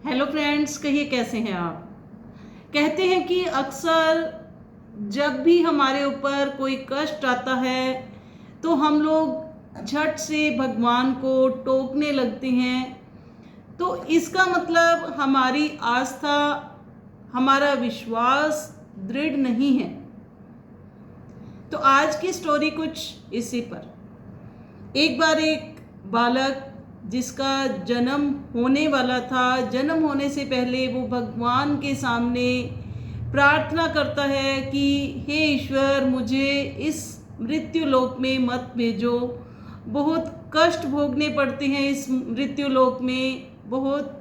Hello friends, कहिए कैसे हैं आप। कहते हैं कि अक्सर जब भी हमारे ऊपर कोई कष्ट आता है तो हम लोग झट से भगवान को टोकने लगते हैं। तो इसका मतलब हमारी आस्था, हमारा विश्वास दृढ़ नहीं है। तो आज की स्टोरी कुछ इसी पर। एक बार एक बालक जिसका जन्म होने वाला था, जन्म होने से पहले वो भगवान के सामने प्रार्थना करता है कि हे ईश्वर, मुझे इस मृत्यु लोक में मत भेजो। बहुत कष्ट भोगने पड़ते हैं, इस मृत्यु लोक में बहुत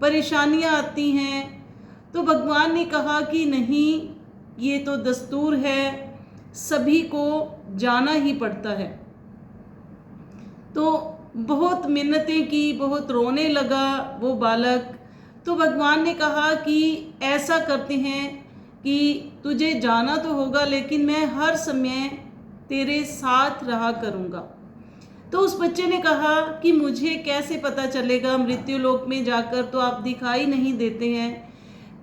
परेशानियां आती हैं। तो भगवान ने कहा कि नहीं, ये तो दस्तूर है, सभी को जाना ही पड़ता है। तो बहुत मिन्नतें की, बहुत रोने लगा वो बालक। तो भगवान ने कहा कि ऐसा करते हैं कि तुझे जाना तो होगा, लेकिन मैं हर समय तेरे साथ रहा करूँगा। तो उस बच्चे ने कहा कि मुझे कैसे पता चलेगा, मृत्यु लोक में जाकर तो आप दिखाई नहीं देते हैं।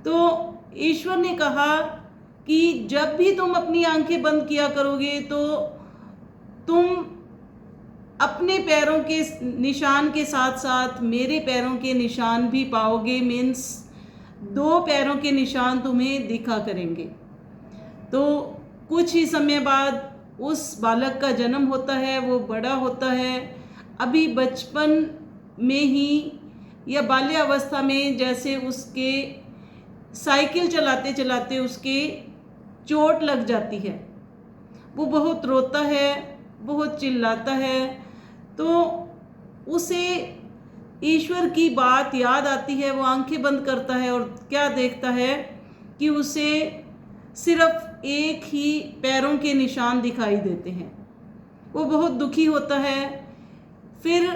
तो ईश्वर ने कहा कि जब भी तुम अपनी आंखें बंद किया करोगे तो तुम अपने पैरों के निशान के साथ साथ मेरे पैरों के निशान भी पाओगे। मीन्स 2 पैरों के निशान तुम्हें दिखा करेंगे। तो कुछ ही समय बाद उस बालक का जन्म होता है, वो बड़ा होता है। अभी बचपन में ही या बाल्यावस्था में जैसे उसके साइकिल चलाते चलाते उसके चोट लग जाती है, वो बहुत रोता है, बहुत चिल्लाता है। तो उसे ईश्वर की बात याद आती है। वो आंखें बंद करता है और क्या देखता है कि उसे सिर्फ एक ही पैरों के निशान दिखाई देते हैं। वो बहुत दुखी होता है। फिर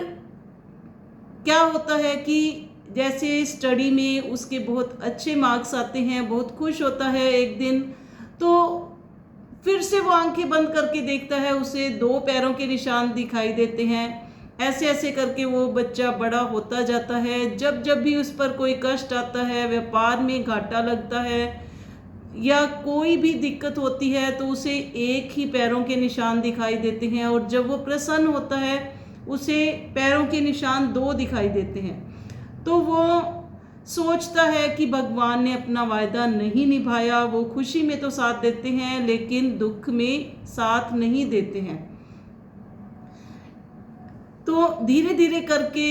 क्या होता है कि जैसे स्टडी में उसके बहुत अच्छे मार्क्स आते हैं, बहुत खुश होता है एक दिन। तो फिर से वो आंखें बंद करके देखता है, उसे 2 पैरों के निशान दिखाई देते हैं। ऐसे ऐसे करके वो बच्चा बड़ा होता जाता है। जब जब भी उस पर कोई कष्ट आता है, व्यापार में घाटा लगता है या कोई भी दिक्कत होती है, तो उसे एक ही पैरों के निशान दिखाई देते हैं। और जब वो प्रसन्न होता है, उसे पैरों के निशान 2 दिखाई देते हैं। तो वो सोचता है कि भगवान ने अपना वायदा नहीं निभाया। वो खुशी में तो साथ देते हैं, लेकिन दुख में साथ नहीं देते हैं। तो धीरे धीरे करके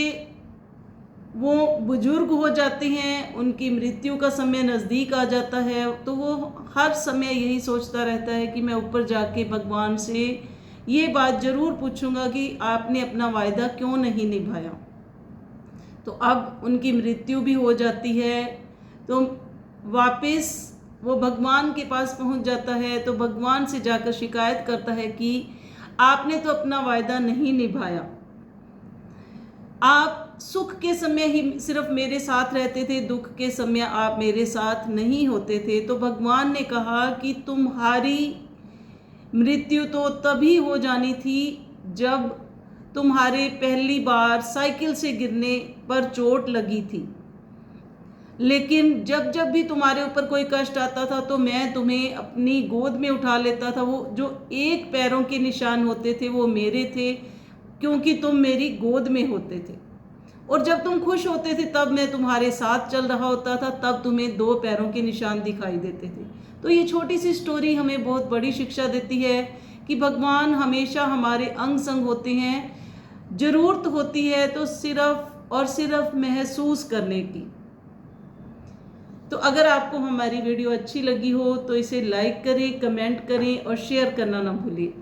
वो बुजुर्ग हो जाते हैं, उनकी मृत्यु का समय नज़दीक आ जाता है। तो वो हर समय यही सोचता रहता है कि मैं ऊपर जाके भगवान से ये बात ज़रूर पूछूंगा कि आपने अपना वायदा क्यों नहीं निभाया। तो अब उनकी मृत्यु भी हो जाती है। तो वापस वो भगवान के पास पहुंच जाता है। तो भगवान से जाकर शिकायत करता है कि आपने तो अपना वायदा नहीं निभाया। आप सुख के समय ही सिर्फ मेरे साथ रहते थे, दुख के समय आप मेरे साथ नहीं होते थे। तो भगवान ने कहा कि तुम्हारी मृत्यु तो तभी हो जानी थी जब तुम्हारे पहली बार साइकिल से गिरने पर चोट लगी थी। लेकिन जब जब भी तुम्हारे ऊपर कोई कष्ट आता था तो मैं तुम्हें अपनी गोद में उठा लेता था। वो जो 1 पैरों के निशान होते थे वो मेरे थे, क्योंकि तुम मेरी गोद में होते थे। और जब तुम खुश होते थे तब मैं तुम्हारे साथ चल रहा होता था, तब तुम्हें 2 पैरों के निशान दिखाई देते थे। तो ये छोटी सी स्टोरी हमें बहुत बड़ी शिक्षा देती है कि भगवान हमेशा हमारे अंग संग होते हैं। ज़रूरत होती है तो सिर्फ और सिर्फ महसूस करने की। तो अगर आपको हमारी वीडियो अच्छी लगी हो तो इसे लाइक करें, कमेंट करें और शेयर करना ना भूलें।